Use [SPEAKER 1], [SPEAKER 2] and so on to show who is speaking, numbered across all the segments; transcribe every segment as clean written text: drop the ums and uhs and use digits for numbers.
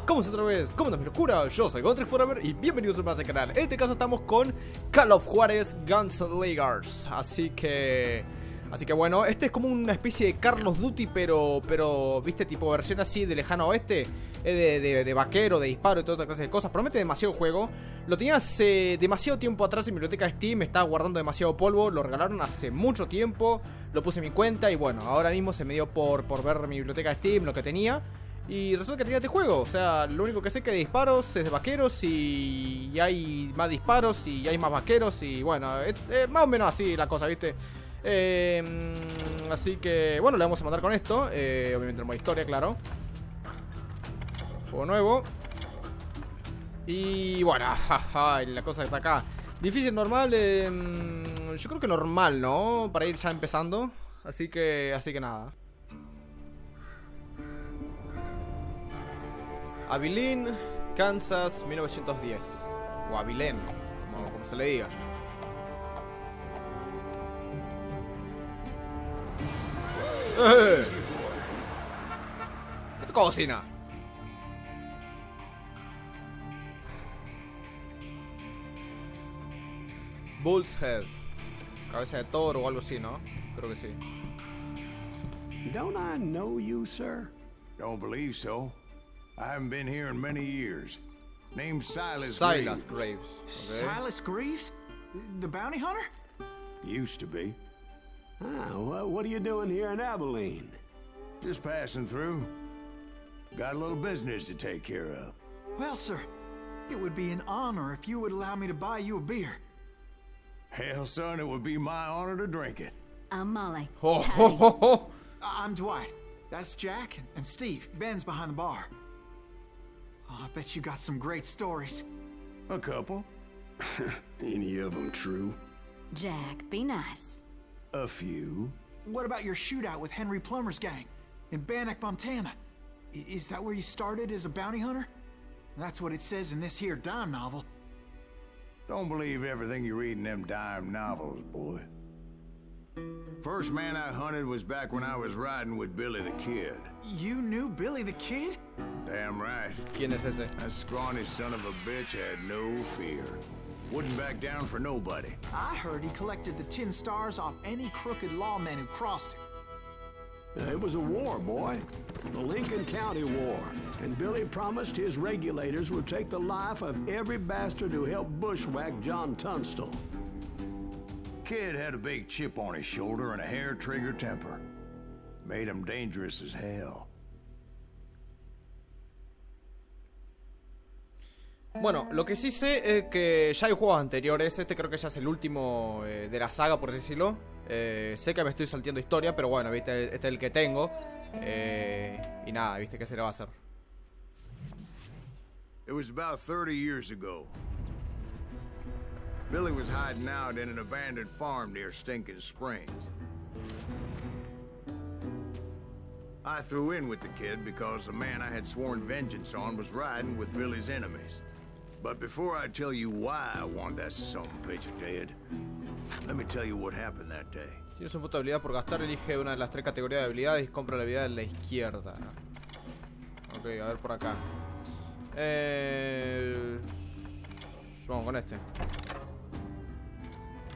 [SPEAKER 1] ¿Cómo se otra vez? ¿Cómo andas mi locura? Yo soy Gontrix Forever y bienvenidos a más al canal. En este caso estamos con Call of JUAREZ GUNSLINGERS. Así que bueno, este es como una especie de Call of Duty, pero viste, tipo versión así de Lejano Oeste, de vaquero, de disparo y toda otra clase de cosas. Promete demasiado juego. Lo tenía hace demasiado tiempo atrás en mi biblioteca de Steam, estaba guardando demasiado polvo. Lo regalaron hace mucho tiempo, lo puse en mi cuenta y bueno, ahora mismo se me dio por ver mi biblioteca de Steam, lo que tenía. Y resulta que tenía este juego, o sea, lo único que sé que de disparos es de vaqueros y hay más disparos y hay más vaqueros y bueno, más o menos así la cosa, ¿viste? Así que, bueno, le vamos a mandar con esto, obviamente el modo historia, claro. Juego nuevo. Y bueno, la cosa está acá. Difícil, normal, yo creo que normal, ¿no? Para ir ya empezando, así que nada. Abilene, Kansas, 1910. O Abilene, como se le diga. ¿Qué te cocina? Bull's Head. Cabeza de toro o algo así, ¿no? Creo que sí.
[SPEAKER 2] Don't I know you, sir?
[SPEAKER 3] Don't believe so. I haven't been here in many years. Name's Silas
[SPEAKER 1] Graves.
[SPEAKER 3] Graves.
[SPEAKER 1] Okay.
[SPEAKER 4] Silas Graves? The bounty hunter?
[SPEAKER 3] Used to be.
[SPEAKER 2] What are you doing here in Abilene?
[SPEAKER 3] Just passing through. Got a little business to take care of.
[SPEAKER 4] Well, sir, it would be an honor if you would allow me to buy you a beer.
[SPEAKER 3] Hell, son, it would be my honor to drink it.
[SPEAKER 5] I'm Molly.
[SPEAKER 4] I'm Dwight. That's Jack and Steve. Ben's behind the bar. Oh, I bet you got some great stories.
[SPEAKER 3] A couple.
[SPEAKER 2] Any of them true?
[SPEAKER 5] Jack, be nice.
[SPEAKER 3] A few.
[SPEAKER 4] What about your shootout with Henry Plummer's gang in Bannock, Montana? Is that where you started as a bounty hunter? That's what it says in this here dime novel.
[SPEAKER 3] Don't believe everything you read in them dime novels, boy. First man I hunted was back when I was riding with Billy the Kid.
[SPEAKER 4] You knew Billy the Kid?
[SPEAKER 3] Damn right.
[SPEAKER 1] ¿Quién es ese?
[SPEAKER 3] That scrawny son of a bitch had no fear. Wouldn't back down for nobody.
[SPEAKER 4] I heard he collected the 10 stars off any crooked lawman who crossed him.
[SPEAKER 2] It was a war, boy. The Lincoln County War. And Billy promised his regulators would take the life of every bastard who helped bushwhack John Tunstall.
[SPEAKER 3] Kid had a big chip on his shoulder and a hair-trigger temper. Made him dangerous as hell.
[SPEAKER 1] Bueno, lo que sí sé es que ya hay juegos anteriores. Este creo que ya es el último de la saga, por decirlo. Sé que me estoy salteando historia, pero bueno, viste, este es el que tengo. Y nada, viste, ¿qué se le va a hacer?
[SPEAKER 3] It was about 30 years ago. Billy was hiding out in an abandoned farm near Stinking Springs. I threw in with the kid because the man I had sworn vengeance on was riding with Billy's enemies. But before I tell you why I want that son of a bitch dead, let me tell you what happened that day.
[SPEAKER 1] Tienes un punto de habilidad por gastar, elige una de las 3 categorías de habilidades y compra la habilidad de la izquierda. Ok, a ver por acá. Vamos con este.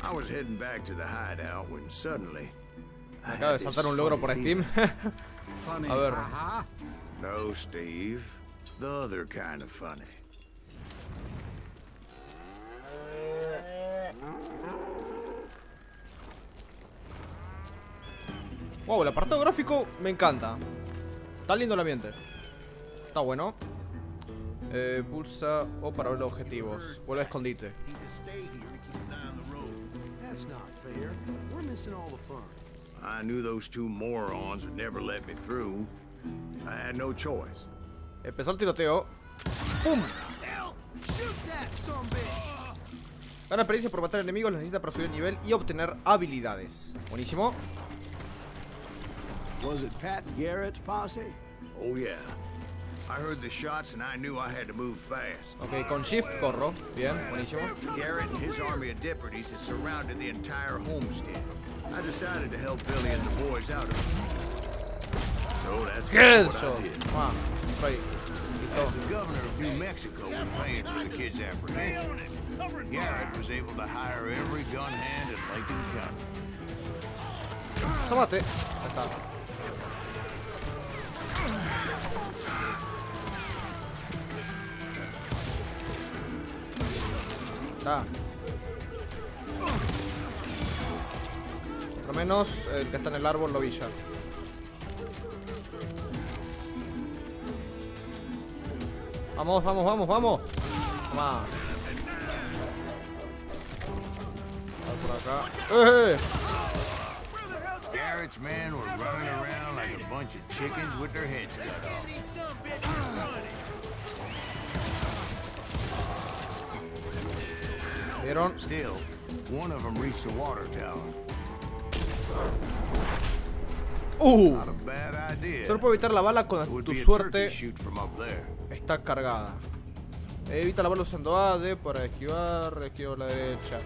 [SPEAKER 3] I was heading back to the hideout when suddenly
[SPEAKER 1] Me acaba de saltar un logro por Steam. A ver.
[SPEAKER 3] No, Steve. The other kind of funny.
[SPEAKER 1] Wow, el apartado gráfico me encanta. Está lindo el ambiente. Está bueno. Pulsa O para ver los objetivos. Vuelve a escondite.
[SPEAKER 3] I knew those two morons would never let me through. I had no choice.
[SPEAKER 1] Empezó el tiroteo. ¡Pum! Gana experiencia por matar enemigos. Las necesita para subir el nivel y obtener habilidades. Buenísimo.
[SPEAKER 2] Was it Pat Garrett's posse?
[SPEAKER 3] Oh yeah. I heard the shots and I knew I had to move fast.
[SPEAKER 1] Ok, con shift corro. Bien, buenísimo.
[SPEAKER 3] Garrett and his army of deputies had surrounded the entire homestead. I decided to help Billy and the boys out of it. So that's what I did.
[SPEAKER 1] Ahí.
[SPEAKER 3] As the governor of New Mexico was paying for the kid's apprehension, Garrett was able to hire every gun hand in Lincoln County.
[SPEAKER 1] Asómate. Ahí está. Está. Por lo menos el que está en el árbol lo vi ya. Vamos, vamos, vamos, vamos. Toma. Por acá.
[SPEAKER 3] Garrett's men were running around like a bunch of chickens with their heads cut off.
[SPEAKER 1] ¿Vieron?
[SPEAKER 3] Still, one of them reached the water tower. Not a bad idea.
[SPEAKER 1] Solo puedo evitar la bala cuando
[SPEAKER 3] Would
[SPEAKER 1] tu
[SPEAKER 3] be a
[SPEAKER 1] suerte
[SPEAKER 3] turkey shoot from up there.
[SPEAKER 1] está cargada. Evita la bala usando AD para esquivar. Esquivo a la derecha.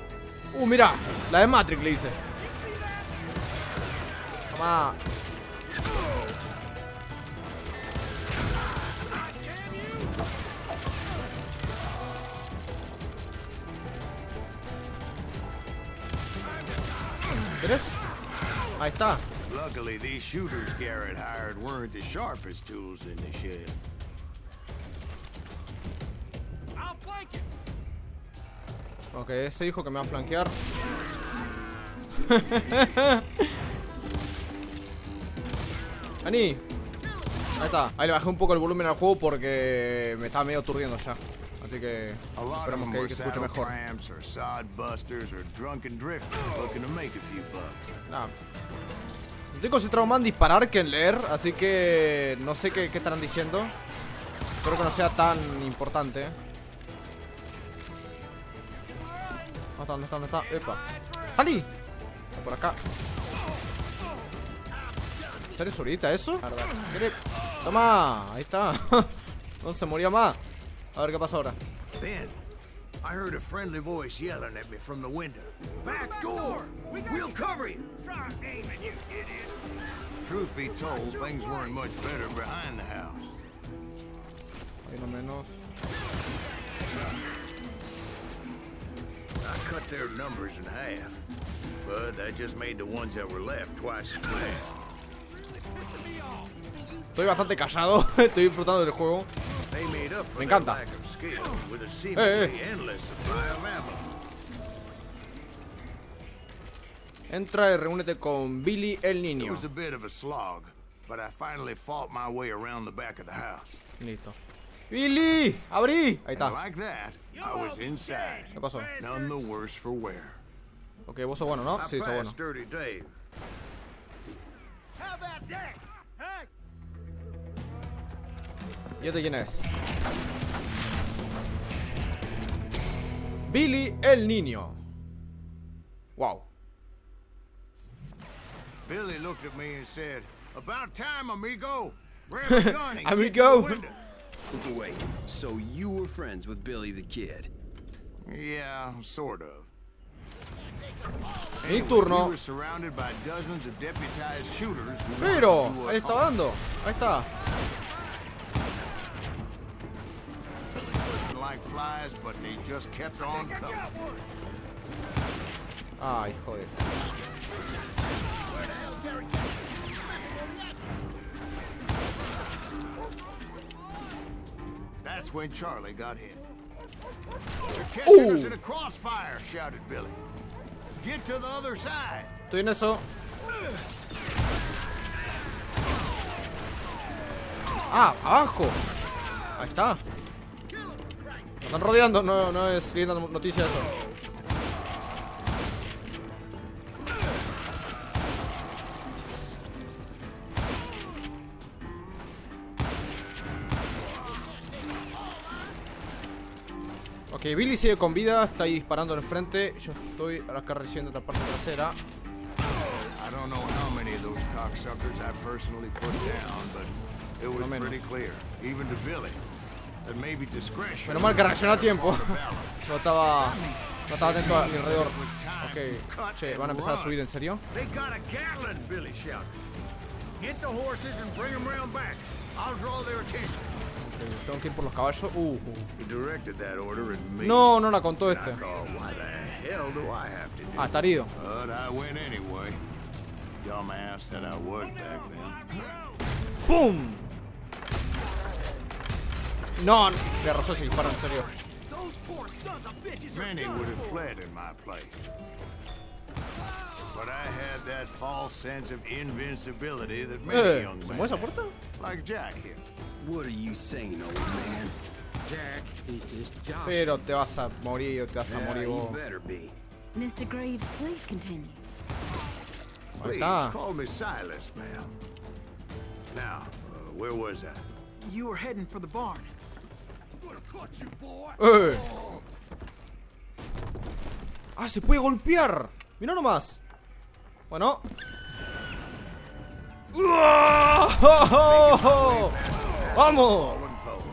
[SPEAKER 1] Mira, la de Matrix le hice. Toma. ¿Ves? Ahí está.
[SPEAKER 3] Luckily, these shooters Garrett hired weren't the sharpest tools in the shed.
[SPEAKER 1] Ok, ese dijo que me va a flanquear. Vení. Ahí está. Ahí le bajé un poco el volumen al juego porque me estaba medio aturdiendo ya. Así que esperamos que se escuche mejor. Nah. Estoy concentrado más en disparar que en leer, así que no sé qué estarán diciendo. Espero que no sea tan importante. ¿Dónde está? ¿Dónde está? ¡Epa! ¡Ali! Está por acá. ¿En serio es ahorita eso? ¡Toma! Ahí está. No se moría más. A ver qué pasa ahora.
[SPEAKER 3] Then, I heard a friendly voice yelling at me from the window. Back door! We'll cover you! Try aiming, you idiot! Truth be told, things weren't much better behind the house.
[SPEAKER 1] Ahí no menos.
[SPEAKER 3] I cut their numbers in half, but that just made the ones that were left twice as bad.
[SPEAKER 1] Estoy bastante callado, estoy disfrutando del juego. Me encanta. Entra y reúnete con Billy el niño. Listo. ¡Billy! ¡Abrí! Ahí está. ¿Qué pasó? Ok, vos sos bueno, ¿no? Sí, sos bueno. ¿Y este quién es? Billy el niño. Wow.
[SPEAKER 3] Billy looked at me and said, "About time, amigo. Grab a gun and
[SPEAKER 1] Amigo.
[SPEAKER 3] get to the window."
[SPEAKER 6] Wait, so you were friends with Billy the Kid?
[SPEAKER 3] Yeah, sort of.
[SPEAKER 1] Mi turno.
[SPEAKER 3] We were surrounded by dozens of deputized shooters who
[SPEAKER 1] Pero,
[SPEAKER 3] wanted to do us
[SPEAKER 1] ahí está
[SPEAKER 3] harm.
[SPEAKER 1] dando. Ahí está.
[SPEAKER 3] Like flies, but they just kept on coming.
[SPEAKER 1] Ay, joder.
[SPEAKER 3] That's when Charlie got hit. They're catching us in a crossfire, shouted Billy. Get to the other side.
[SPEAKER 1] Estoy en eso. Ah, abajo. Ahí está. Nos están rodeando, no es linda noticia eso. Ok, Billy sigue con vida, está ahí disparando en el frente. Yo estoy acá recibiendo otra parte trasera.
[SPEAKER 3] I don't know how many of those cocksuckers I personally put down, but it was pretty clear, even to Billy, that maybe discretion.
[SPEAKER 1] Menos mal que reaccionó a tiempo. No estaba atento a mi alrededor. Ok, che, van a empezar a subir, ¿en serio?
[SPEAKER 3] They got a Gatling, Billy shouted. Get the horses and bring them round back. I'll draw their attention.
[SPEAKER 1] Tengo que ir por los caballos.
[SPEAKER 3] He directed that order at me.
[SPEAKER 1] No, no la contó
[SPEAKER 3] And I
[SPEAKER 1] este.
[SPEAKER 3] thought, why the hell do I have to do
[SPEAKER 1] Ah, está herido.
[SPEAKER 3] But I went anyway. Dumbass that I was back then.
[SPEAKER 1] ¡Pum! No, me rozó ese disparo, en serio.
[SPEAKER 3] Many would have fled in my place. But I had that false sense of invincibility that many young
[SPEAKER 1] ¿Se
[SPEAKER 3] men
[SPEAKER 1] mueve esa puerta?
[SPEAKER 3] have, like Jack here.
[SPEAKER 6] What are you saying, old man?
[SPEAKER 7] Jack is just Josh.
[SPEAKER 1] Pero te vas a morir, te vas a
[SPEAKER 6] Yeah,
[SPEAKER 1] morir
[SPEAKER 6] you
[SPEAKER 1] vos.
[SPEAKER 6] better be.
[SPEAKER 5] Mr. Greaves, please continue.
[SPEAKER 1] Ahí
[SPEAKER 3] Please
[SPEAKER 1] está.
[SPEAKER 3] call me Silas, ma'am. Now, where was I?
[SPEAKER 4] You were heading for the barn.
[SPEAKER 1] Ah, se puede golpear. Mira nomás. Bueno. ¡Vamos!
[SPEAKER 3] Fallen foes.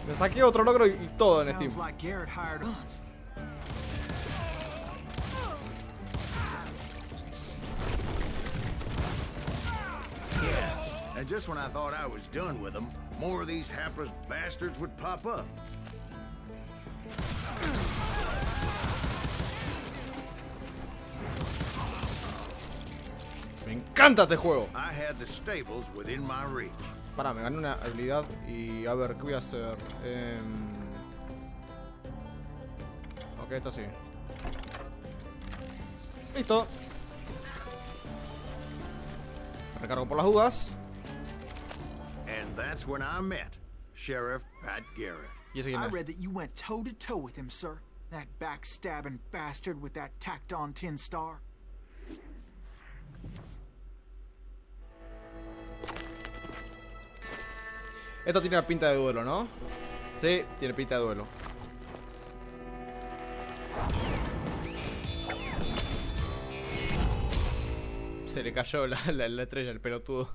[SPEAKER 1] Me saqué otro logro y todo en Steam.
[SPEAKER 4] Sounds like Garrett hired guns.
[SPEAKER 3] And just when I thought I was done with them, more of these hapless bastards would pop up.
[SPEAKER 1] Me encanta este juego.
[SPEAKER 3] I had the stables within my reach.
[SPEAKER 1] Pará, me gané una habilidad y a ver, ¿qué voy a hacer? Ok, esto sí. Listo. Recargo por las dudas.
[SPEAKER 3] And that's when I met Sheriff Pat Garrett.
[SPEAKER 1] ¿Y ese quién
[SPEAKER 4] I
[SPEAKER 1] es?
[SPEAKER 4] read that you went toe to toe with him, sir. That backstabbing bastard with that tacked on tin star.
[SPEAKER 1] Esto tiene la pinta de duelo, ¿no? Sí, tiene pinta de duelo. Se le cayó la estrella, el pelotudo.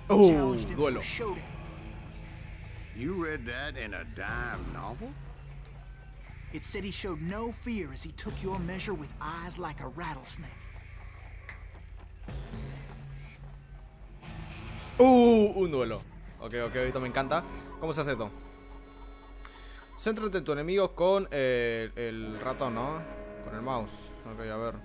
[SPEAKER 4] Challenged him to
[SPEAKER 1] Duelo.
[SPEAKER 4] a showdown.
[SPEAKER 3] You read that in a dime novel?
[SPEAKER 4] It said he showed no fear as he took your measure with eyes like a rattlesnake.
[SPEAKER 1] Un duelo. Ok, esto me encanta. ¿Cómo se hace esto? Céntrate en tu enemigo con el ratón, ¿no? Con el mouse. Ok, a ver.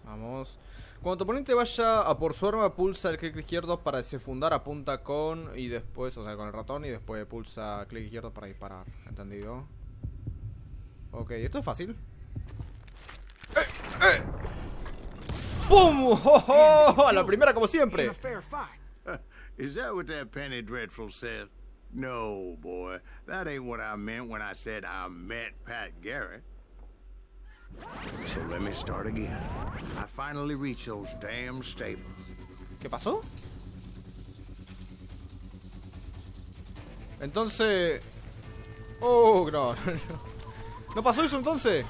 [SPEAKER 1] Vamos. Cuando tu oponente vaya a por su arma, pulsa el clic izquierdo para desenfundar, apunta con y después, o sea, con el ratón y después pulsa clic izquierdo para disparar. ¿Entendido? Ok, esto es fácil. ¡Pum! ¡Oh! A la primera como siempre.
[SPEAKER 4] In a fair fight.
[SPEAKER 3] Is that what that Penny Dreadful said? No, boy. That ain't what I meant when I said I met Pat Garrett. So let me start again. I finally reached those damn stables.
[SPEAKER 1] ¿Qué pasó? Entonces... Oh, no. ¿No pasó eso entonces?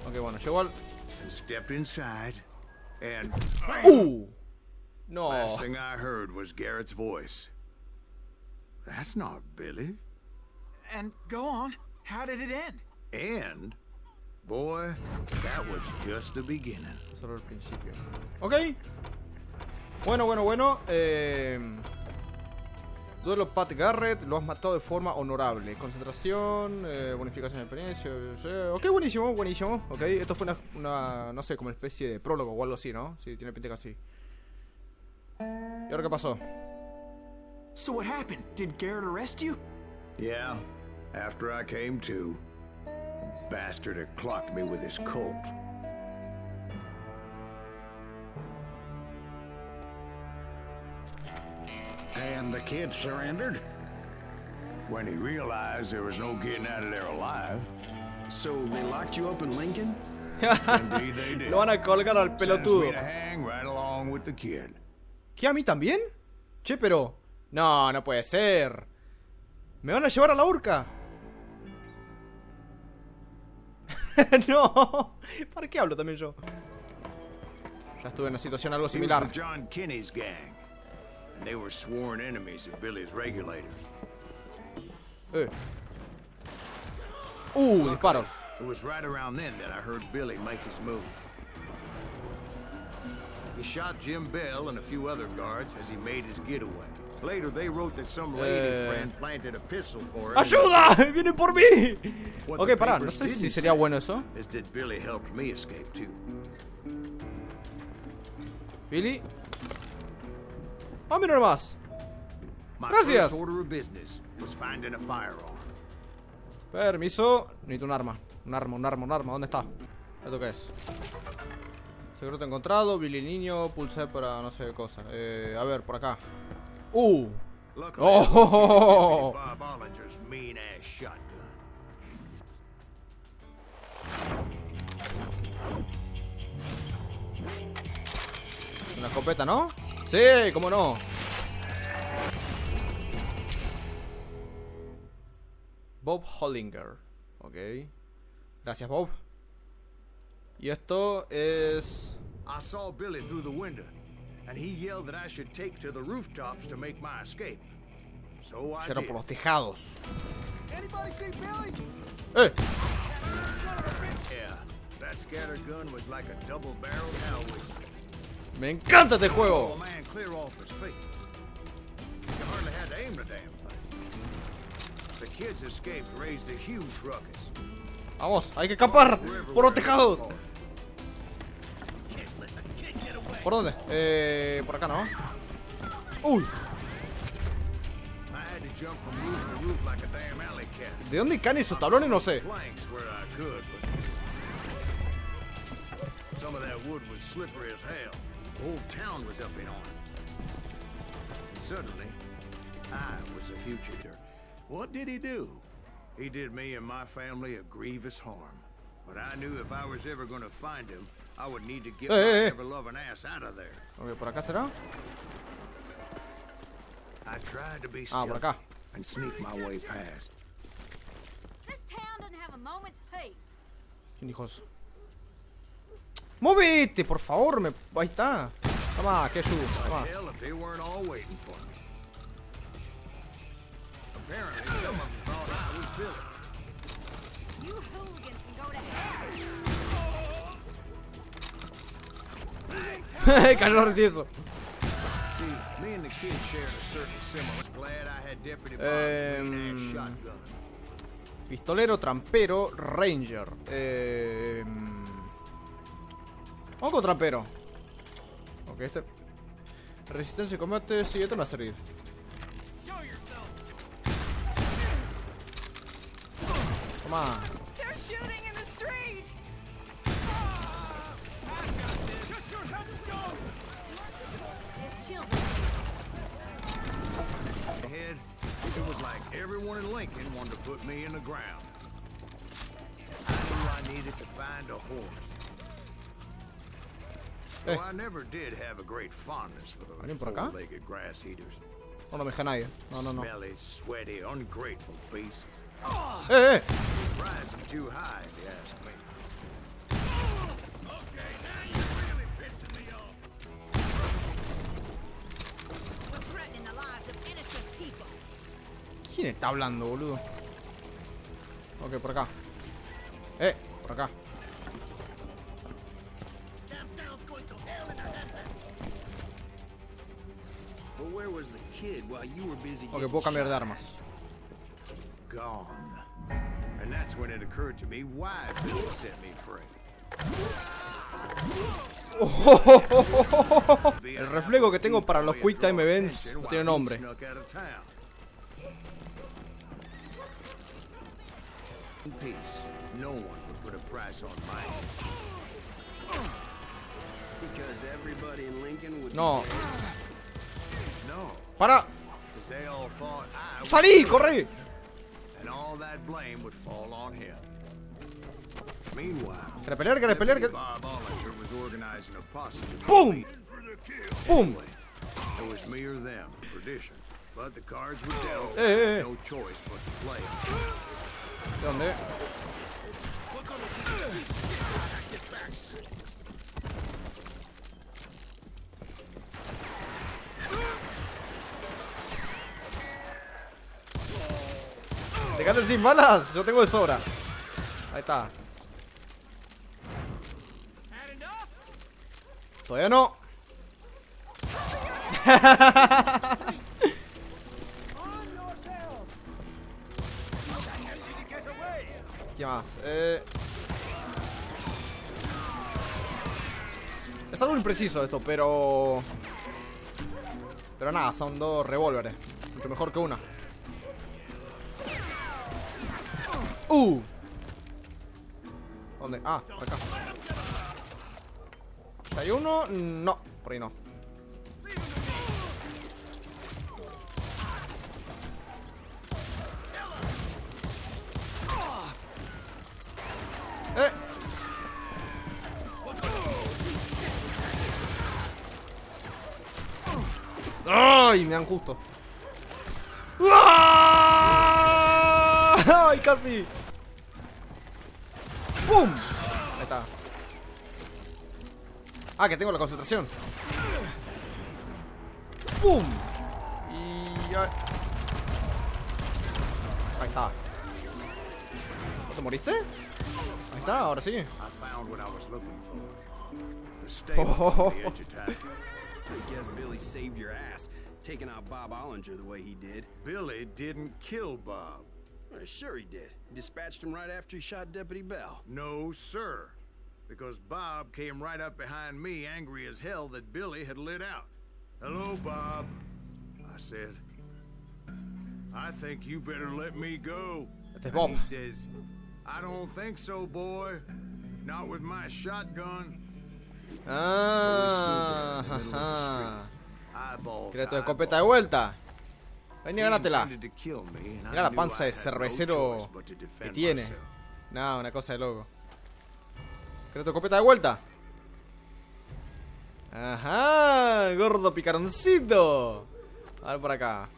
[SPEAKER 1] Ok, bueno, llegó al...
[SPEAKER 3] And stepped inside, and
[SPEAKER 1] No.
[SPEAKER 3] last thing I heard was Garrett's voice. That's not Billy.
[SPEAKER 4] And go on. How did it end?
[SPEAKER 3] And, boy, that was just the beginning.
[SPEAKER 1] Solo el principio. Ok. Bueno. Duelo Pat Garrett. Lo has matado de forma honorable. Concentración. Bonificación de experiencia. Ok, buenísimo. Ok, esto fue una no sé, como una especie de prólogo o algo así, ¿no? Sí, tiene pinta que así. ¿Y ahora qué pasó?
[SPEAKER 4] So what happened? Did Garrett arrest you?
[SPEAKER 3] Yeah, after I came to, the bastard had clocked me with his Colt.
[SPEAKER 7] And the kid surrendered?
[SPEAKER 3] When he realized there was no getting out of there alive,
[SPEAKER 6] So they locked you up in Lincoln?
[SPEAKER 3] indeed they did.
[SPEAKER 1] Lo van a colgar al
[SPEAKER 3] Sentenced
[SPEAKER 1] pelotudo.
[SPEAKER 3] me to hang right along with the kid.
[SPEAKER 1] ¿Qué, a mí también? Che, pero... No, no puede ser. ¿Me van a llevar a la horca? No. ¿Para qué hablo también yo? Ya estuve en una situación algo
[SPEAKER 3] He was
[SPEAKER 1] similar.
[SPEAKER 3] with John Kinney's gang, and they were sworn enemies of Billy's regulators.
[SPEAKER 1] Disparos.
[SPEAKER 3] It was right around then that I heard Billy make his move. He shot Jim Bell and a few other guards as he made his getaway. Later, they wrote that some lady friend planted a pistol for him.
[SPEAKER 1] ¡Ayuda! ¡Vienen por mí!
[SPEAKER 3] What
[SPEAKER 1] Ok,
[SPEAKER 3] the
[SPEAKER 1] pará, no
[SPEAKER 3] papers
[SPEAKER 1] sé si
[SPEAKER 3] didn't
[SPEAKER 1] sería
[SPEAKER 3] say
[SPEAKER 1] bueno eso.
[SPEAKER 3] is that Billy helped me escape too.
[SPEAKER 1] Billy. Ah, mira nomás.
[SPEAKER 3] My
[SPEAKER 1] Gracias.
[SPEAKER 3] first order of business was finding a firearm.
[SPEAKER 1] Permiso. Necesito un arma. Un arma. ¿Dónde está? ¿Esto qué es? Secreto encontrado. Billy niño. Pulsé para no sé qué cosa. A ver, por acá.
[SPEAKER 3] Luckily,
[SPEAKER 1] Oh.
[SPEAKER 3] Bob Ollinger's mean-ass shotgun.
[SPEAKER 1] Una escopeta, ¿no? Sí, cómo no. Bob Hollinger. Ok. Gracias, Bob. Y esto es...
[SPEAKER 3] I saw Billy through the window, and he yelled that I should take to the rooftops to make my escape. So I
[SPEAKER 1] Cierro
[SPEAKER 3] did.
[SPEAKER 1] por los tejados.
[SPEAKER 4] Anybody see Billy?
[SPEAKER 3] Yeah, that scattered gun was like a double-barreled howitzer.
[SPEAKER 1] Me encanta este
[SPEAKER 3] Oh,
[SPEAKER 1] juego.
[SPEAKER 3] a man clear off his feet. You hardly had to aim the damn thing. The kids escaped, raised a huge ruckus.
[SPEAKER 1] Vamos, hay que escapar por los tejados. ¿Por dónde? Por acá, ¿no? Uy,
[SPEAKER 3] I had to jump from roof to roof like a damn alley cat.
[SPEAKER 1] ¿de dónde caen esos tablones? No sé.
[SPEAKER 3] Planks where I could, but some of that wood was slippery as hell. The whole town was up in arms. And suddenly, I was a fugitive. What did he do? He did me and my family a grievous harm. But I knew if I was ever going to find him, I would need to get my ever-loving ass out of there.
[SPEAKER 1] Ok, ¿por acá será?
[SPEAKER 3] I tried to be
[SPEAKER 1] Ah, por
[SPEAKER 3] stealthy
[SPEAKER 1] acá.
[SPEAKER 3] and sneak my way past.
[SPEAKER 5] This town doesn't have a moment's peace.
[SPEAKER 1] ¿Quién dijo eso? ¡Móvete, por favor! Ahí está. Toma, que ayuda. Toma.
[SPEAKER 3] Hell, if they weren't all waiting for me. Apparently, some of them thought I was Billy.
[SPEAKER 5] You hooligans can go to hell.
[SPEAKER 1] Cayó retieso.
[SPEAKER 3] See, me and the kid shared a certain similar. Glad I had Deputy Bob's mean-ass shotgun.
[SPEAKER 1] Pistolero, trampero, ranger. Vamos con trampero. Ok, este... Resistencia y combate. Sí, este me va a servir. Toma.
[SPEAKER 5] They're shooting in the street. There's children.
[SPEAKER 3] Ahead, it was like everyone in Lincoln wanted to put me in the ground. I knew I needed to find a horse. Though I never did have a great fondness for those
[SPEAKER 1] ¿Alguien por acá?
[SPEAKER 3] four-legged grass eaters.
[SPEAKER 1] No, no me deja nadie. No.
[SPEAKER 3] Smelly, sweaty, ungrateful beasts.
[SPEAKER 1] ¡Eh!
[SPEAKER 3] Rising too high, if you ask me. Okay, now you're really pissing me off.
[SPEAKER 5] We're threatening the lives of innocent people.
[SPEAKER 1] ¿Quién está hablando, boludo? Ok, por acá. Por acá.
[SPEAKER 6] But where was the kid while you were busy
[SPEAKER 1] Ok,
[SPEAKER 6] getting
[SPEAKER 1] puedo cambiar de
[SPEAKER 6] shot?
[SPEAKER 1] armas.
[SPEAKER 3] Gone. And that's when it occurred to me why Billy set me free.
[SPEAKER 1] El reflejo que tengo para los Quick Time Events no tiene nombre.
[SPEAKER 3] In peace, no one would put a price on mine.
[SPEAKER 6] Because everybody in Lincoln would
[SPEAKER 1] No.
[SPEAKER 6] be dead.
[SPEAKER 3] No,
[SPEAKER 1] ¡Para!
[SPEAKER 3] because they all thought I was
[SPEAKER 1] ¡Salí! ¡Corre!
[SPEAKER 3] and all that blame would fall on him. Meanwhile,
[SPEAKER 1] ¿Querés pelear? ¿Querés pelear?
[SPEAKER 3] Deputy Bob Ollinger was organizing a posse to
[SPEAKER 1] ¡Pum!
[SPEAKER 3] for the kill.
[SPEAKER 1] ¡Pum!
[SPEAKER 3] It was me or them, perdition. But the cards were dealt.
[SPEAKER 1] Eh.
[SPEAKER 3] No choice but to play.
[SPEAKER 1] ¿De dónde? Dejate sin balas. Yo tengo de sobra. Ahí está. Todavía no. ¿Qué más? Es algo impreciso esto, pero nada, son dos revólveres. Mucho mejor que una. ¿Dónde? Ah, por acá. ¿Hay uno? No, por ahí no. ¡Ay! Me dan justo. ¡Ay! Casi. ¡Pum! Ahí está. Ah, que tengo la concentración. ¡Pum! Y... Ahí está. ¿No te moriste? Ahí está, ahora sí. Oh.
[SPEAKER 6] I guess Billy saved your ass, taking out Bob Ollinger the way he did.
[SPEAKER 3] Billy didn't kill Bob.
[SPEAKER 6] Well, sure he did. He dispatched him right after he shot Deputy Bell.
[SPEAKER 3] No, sir. Because Bob came right up behind me, angry as hell that Billy had lit out. Hello, Bob, I said. I think you better let me go.
[SPEAKER 1] Este es Bob.
[SPEAKER 3] And he says, I don't think so, boy. Not with my shotgun.
[SPEAKER 1] Ah, ¿quieres tu escopeta de vuelta? Ven y gánatela. Mira la panza de cervecero que tiene. No, una cosa de loco. ¿Quieres tu escopeta de vuelta? Ajá, gordo picaroncito. A ver por acá.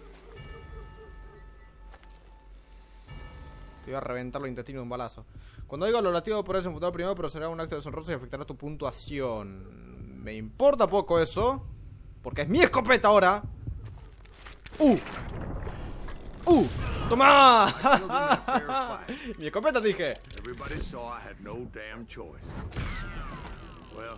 [SPEAKER 1] Te voy a reventar los intestinos de un balazo. Cuando diga los latidos podrás enfutar primero, pero será un acto deshonroso y afectará tu puntuación. Me importa poco eso, porque es mi escopeta ahora. ¡Toma! Mi escopeta, dije.
[SPEAKER 3] Everybody saw I had no damn choice. Well,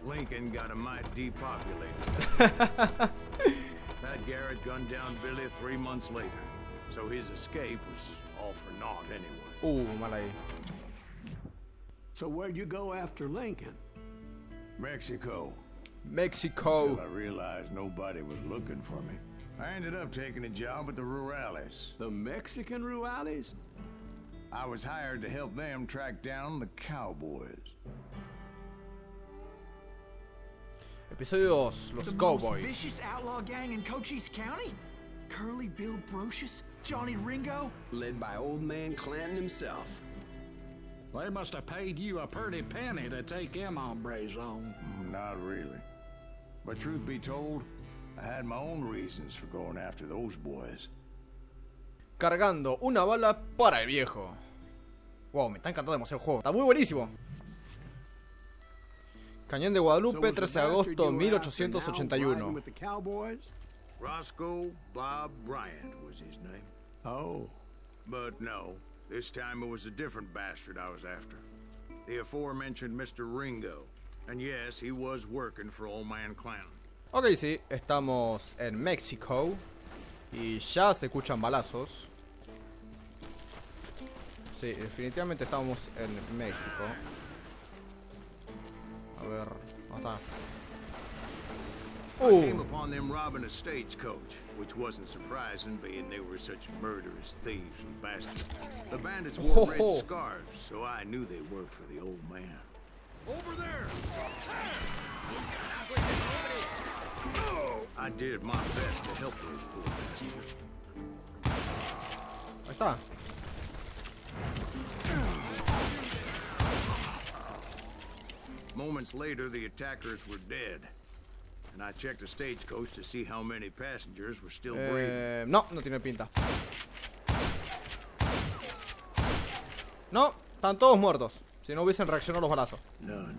[SPEAKER 3] Lincoln got a mite depopulated. That Garrett gunned down Billy 3 months later, so his escape was all for naught anyway.
[SPEAKER 1] Mal ahí.
[SPEAKER 2] So where'd you go after Lincoln?
[SPEAKER 3] Mexico.
[SPEAKER 1] Mexico.
[SPEAKER 3] Till I realized nobody was looking for me. I ended up taking a job with the Rurales.
[SPEAKER 2] The Mexican Rurales?
[SPEAKER 3] I was hired to help them track down the cowboys.
[SPEAKER 1] Episodio 2, los
[SPEAKER 4] The
[SPEAKER 1] Cowboys.
[SPEAKER 4] most vicious outlaw gang in Cochise County? Curly Bill Brocious? Johnny Ringo?
[SPEAKER 6] Led by old man Clanton himself.
[SPEAKER 7] They must have paid you a pretty penny to take them hombres on.
[SPEAKER 3] Not really. But truth be told, I had my own reasons for going after those boys.
[SPEAKER 1] Cargando una bala para el viejo. Wow, me está encantando demasiado el juego. Está muy buenísimo. Cañón de Guadalupe, 13 de agosto de 1881.
[SPEAKER 3] Roscoe Bob Bryant was his name.
[SPEAKER 2] Oh.
[SPEAKER 3] But no, this time it was a different bastard I was after. The aforementioned Mr. Ringo. And yes, he was working for Old Man Clown.
[SPEAKER 1] Ok, sí, estamos en México. Y ya se escuchan balazos. Sí, definitivamente estamos en México. A ver, ¿dónde está?
[SPEAKER 3] I came upon them robbing a stagecoach, which wasn't surprising, being they were such murderous thieves and bastards. The bandits wore red scarves, so I knew they worked for the old man. Over there! I did my best to help those poor bastards.
[SPEAKER 1] Ahí está.
[SPEAKER 3] Moments later, the attackers were dead. And I checked the stagecoach to see how many passengers were still breathing.
[SPEAKER 1] No, no tiene pinta. No, están todos muertos. Si no hubiesen reaccionado los balazos.
[SPEAKER 3] None.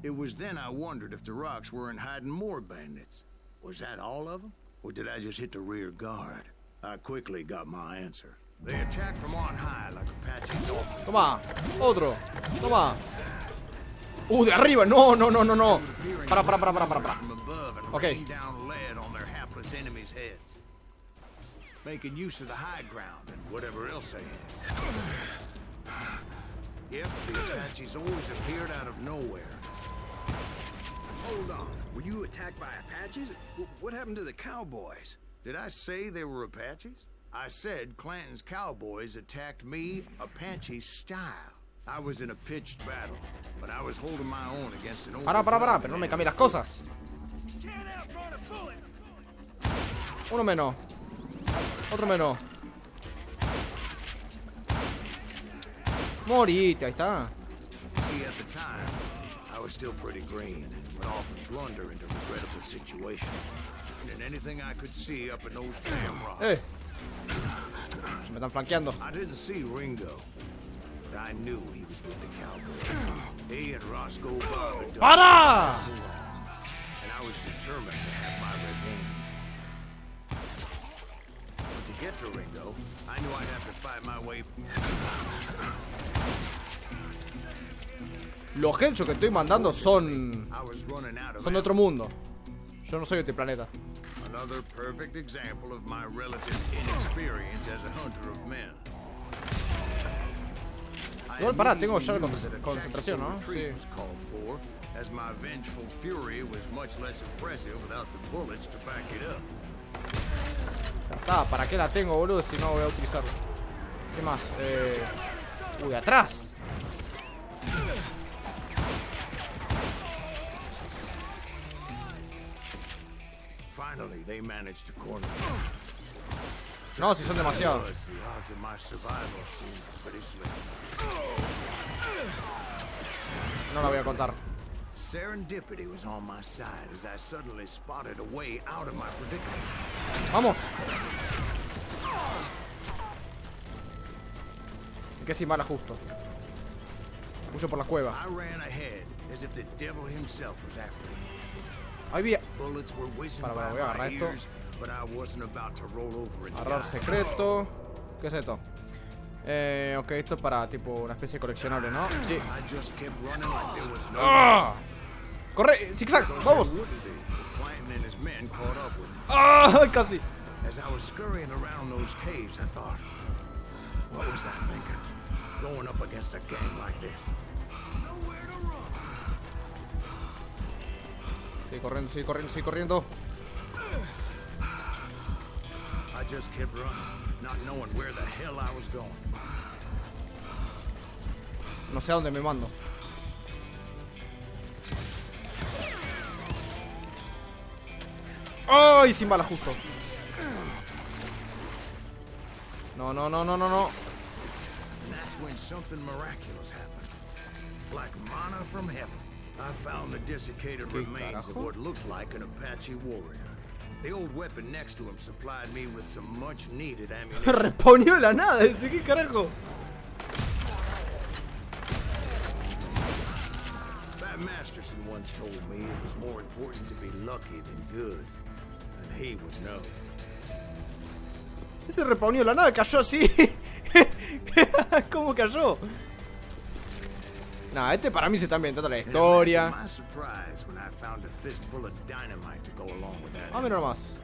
[SPEAKER 3] It was then I wondered if the rocks weren't hiding more bandits. Was that all of them? Or did I just hit the rear guard? I quickly got my answer. They attacked from on high like Apaches often.
[SPEAKER 1] Toma, otro. Toma. De arriba. No. Para.
[SPEAKER 3] From above and
[SPEAKER 1] Okay.
[SPEAKER 3] rain down lead on their hapless enemies' heads. Making use of the high ground and whatever else they had. Yep, the Apaches always appeared out of nowhere.
[SPEAKER 6] Hold on. Were you attacked by Apaches? What happened to the cowboys?
[SPEAKER 3] Did I say they were Apaches? I said Clanton's cowboys attacked me Apache style. I was in a pitched battle, but I was holding my own against an
[SPEAKER 1] Para, pero no me cambie las cosas. Uno menos. Otro menos. Morite, ahí está.
[SPEAKER 3] See, at the time, I was still pretty green and would often blunder into regrettable situations. And anything I could see up in those damn rocks.
[SPEAKER 1] Se me están flanqueando.
[SPEAKER 3] I didn't see Ringo, but I knew he was with the cowboys. He and Roscoe Bob had done
[SPEAKER 1] ¡Para!
[SPEAKER 3] and I was determined to have my revenge. But to get to Ringo, I knew I'd have to fight my way.
[SPEAKER 1] Los headshots que estoy mandando son
[SPEAKER 3] I was running out of
[SPEAKER 1] de otro mundo. Yo no soy de este planeta.
[SPEAKER 3] Another perfect example of my relative inexperience as a hunter of men.
[SPEAKER 1] Igual pará, tengo ya concentración, ¿no? Sí.
[SPEAKER 3] Was called for, as my vengeful fury was much less impressive without the bullets to back it up.
[SPEAKER 1] Ya está, ¿para qué la tengo, boludo? Si no voy a utilizarla. ¿Qué más? Atrás.
[SPEAKER 3] Finally, they managed to corner me.
[SPEAKER 1] No, si son demasiados.
[SPEAKER 3] The odds of my survival seemed pretty slim.
[SPEAKER 1] No la voy a contar.
[SPEAKER 3] Serendipity was on my side as I suddenly spotted a way out of my predicament.
[SPEAKER 1] ¡Vamos! ¿En qué sin bala justo? Huyo por la cueva.
[SPEAKER 3] I ran ahead as if the devil himself was after me.
[SPEAKER 1] Ahí vi.
[SPEAKER 3] Bullets were whizzing
[SPEAKER 1] Para,
[SPEAKER 3] by
[SPEAKER 1] voy a
[SPEAKER 3] my
[SPEAKER 1] agarrar esto.
[SPEAKER 3] ears, but I wasn't about to roll over and
[SPEAKER 1] Agarrar
[SPEAKER 3] die.
[SPEAKER 1] secreto. ¿Qué es esto? Ok, esto es para tipo una especie de coleccionable, ¿no? Sí.
[SPEAKER 3] I just kept running like there was no
[SPEAKER 1] ¡Ah! ¡Corre! ¡Zigzag! ¡Vamos!
[SPEAKER 3] Clanton and his men caught up with me.
[SPEAKER 1] ¡Ah! Casi.
[SPEAKER 3] As I was scurrying around those caves, I thought, what was I thinking? Going up against a gang like this.
[SPEAKER 1] Sigue corriendo.
[SPEAKER 3] I just kept running, not knowing where the hell I was going.
[SPEAKER 1] No sé a dónde me mando. ¡Ay! Sin bala justo. No.
[SPEAKER 3] And that's when something miraculous happened. Like manna from heaven. I found the desiccated remains of what looked like an Apache warrior. The old weapon next to him supplied me with some much-needed ammunition.
[SPEAKER 1] Respondió de la nada. Dice, ¿qué carajo?
[SPEAKER 3] Pat Masterson once told me it was more important to be lucky than good. And he would know.
[SPEAKER 1] Ese respawnó de la nada, cayó así. ¿Cómo cayó? Nah, este para mí se está inventando la historia.
[SPEAKER 3] My surprise when I found a fistful of dynamite to go along with that.
[SPEAKER 1] Mira nomás.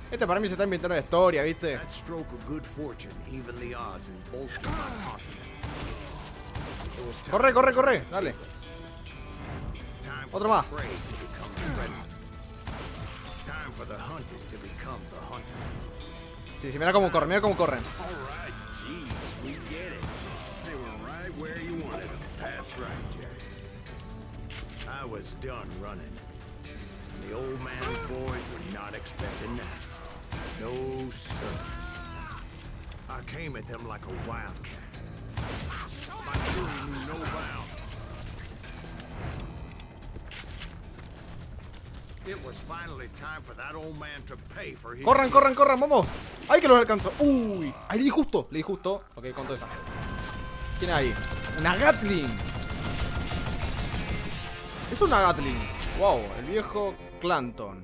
[SPEAKER 1] Este para mí se está inventando la historia, ¿viste?
[SPEAKER 3] That stroke of good fortune evened the odds and bolstered my confidence. It was time
[SPEAKER 1] Corre, dale.
[SPEAKER 3] time
[SPEAKER 1] Otro
[SPEAKER 3] for
[SPEAKER 1] más.
[SPEAKER 3] the prey to become the predator. Time for the hunted to become the hunter.
[SPEAKER 1] Sí, mira cómo corren.
[SPEAKER 6] All right, Jesus, we get it. They were right where you wanted them.
[SPEAKER 3] That's right, Jerry. I was done running. And the old man's boys were not expecting that. No, sir. I came at them like a wildcat. My fury knew no bounds. It was finally time for that old man to pay for his...
[SPEAKER 1] Corran, vamos. ¡Ay, que los alcanzó! ¡Uy! Ahí le di justo. Ok, con todo esa. ¿Quién hay ahí? ¡Una Gatling! Es una Gatling. Wow, el viejo Clanton.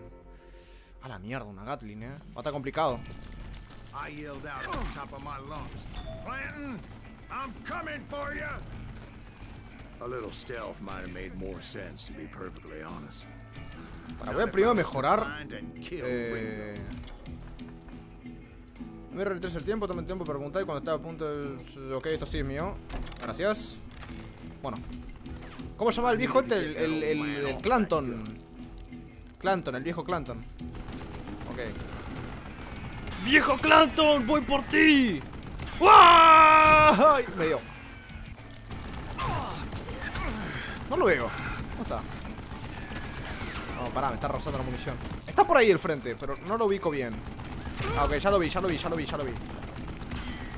[SPEAKER 1] A la mierda, una Gatling, Va a estar complicado.
[SPEAKER 3] I yelled out at the top of my lungs, "Clanton, I'm coming for you!" A little stealth might have made more sense, to be perfectly honest.
[SPEAKER 1] Voy a primero mejorar. Me retrasa el tiempo, toma el tiempo para preguntar y cuando estaba a punto de... Ok, esto sí es mío. Gracias. Bueno. ¿Cómo se llama el viejo este? El Clanton. Clanton, el viejo Clanton. Ok. ¡Viejo Clanton! ¡Voy por ti! ¡Ay! Me dio. No lo veo. ¿Dónde está? No, pará, me está rozando la munición. Está por ahí el frente, pero no lo ubico bien. Ah, ok, ya lo vi. Che,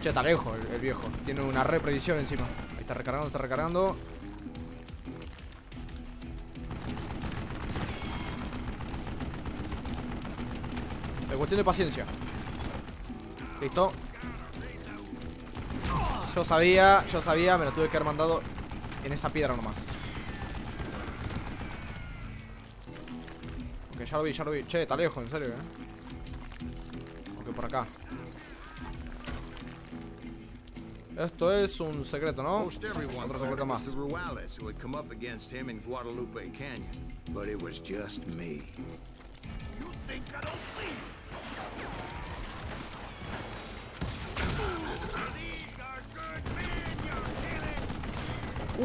[SPEAKER 1] está lejos el viejo. Tiene una re precisión encima. Ahí está recargando. Es cuestión de paciencia. Listo. Yo sabía, me lo tuve que haber mandado en esa piedra nomás. Ok, ya lo vi. Che, está lejos, en serio, Ok, por acá. Esto es un secreto, ¿no? Otro secreto más.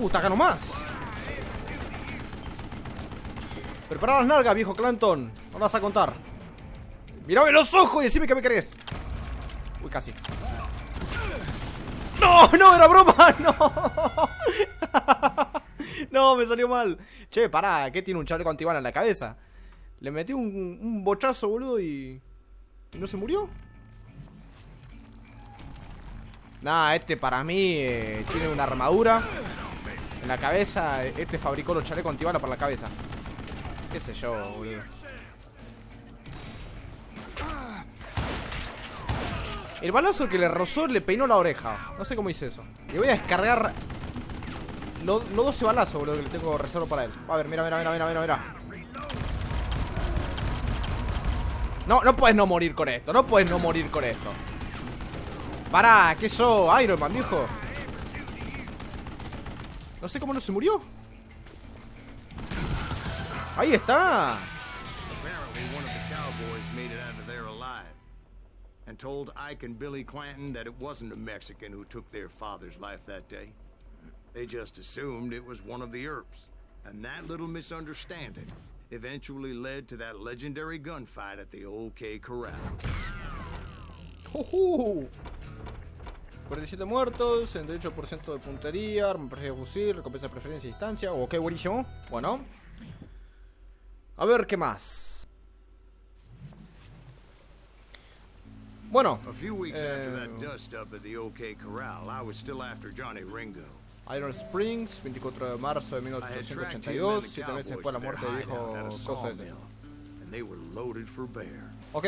[SPEAKER 1] Está acá nomás. Prepara las nalgas, viejo Clanton. No las vas a contar. Mírame los ojos y decime que me querés. Uy, casi. No, era broma. No. No, me salió mal. Che, pará, ¿qué tiene un chaleco antibala en la cabeza? Le metí un bochazo, boludo, y no se murió. Nah, este para mí tiene una armadura en la cabeza. Este fabricó los chalecos antibala para la cabeza. Qué sé yo, boludo. El balazo que le rozó le peinó la oreja. No sé cómo hice eso. Le voy a descargar los 12 balazos, boludo, que le tengo reserva para él. A ver, mira. No puedes no morir con esto. Pará, ¿qué sos? Iron Man, viejo. No sé cómo no se murió. Ahí está.
[SPEAKER 3] And told Ike and Billy Clanton that it wasn't a Mexican who took their father's life that day. They just assumed it was one of the Earps. And that little misunderstanding eventually led to that legendary gunfight at the OK Corral.
[SPEAKER 1] 47 muertos, 78% de puntería, arma preferida de fusil, recompensa de preferencia y distancia. Ok, buenísimo. Bueno. A ver, ¿qué más? Bueno,
[SPEAKER 3] A few weeks after that dust up at the OK Corral, I was still after Johnny Ringo.
[SPEAKER 1] Iron Springs, 24 de marzo de 1882, 7 meses después de la muerte del viejo coso ese. Ok,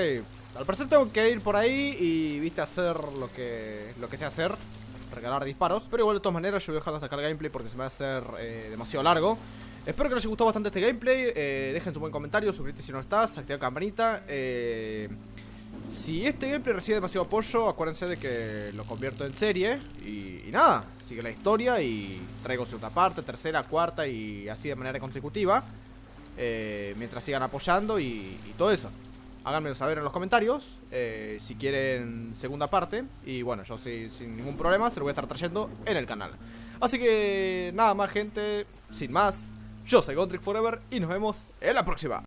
[SPEAKER 1] al parecer tengo que ir por ahí y, viste, hacer lo que sé hacer, regalar disparos. Pero igual, de todas maneras, yo voy a dejar hasta acá el gameplay porque se me va a hacer demasiado largo. Espero que les haya gustado bastante este gameplay. Dejen su buen comentario, suscríbete si no estás, activa la campanita. Si este gameplay recibe demasiado apoyo, acuérdense de que lo convierto en serie. Y nada, sigue la historia y traigo segunda parte, tercera, cuarta y así de manera consecutiva. Mientras sigan apoyando y todo eso. Háganmelo saber en los comentarios si quieren segunda parte. Y bueno, yo sin ningún problema se lo voy a estar trayendo en el canal. Así que nada más, gente, sin más. Yo soy Gontrix Forever y nos vemos en la próxima.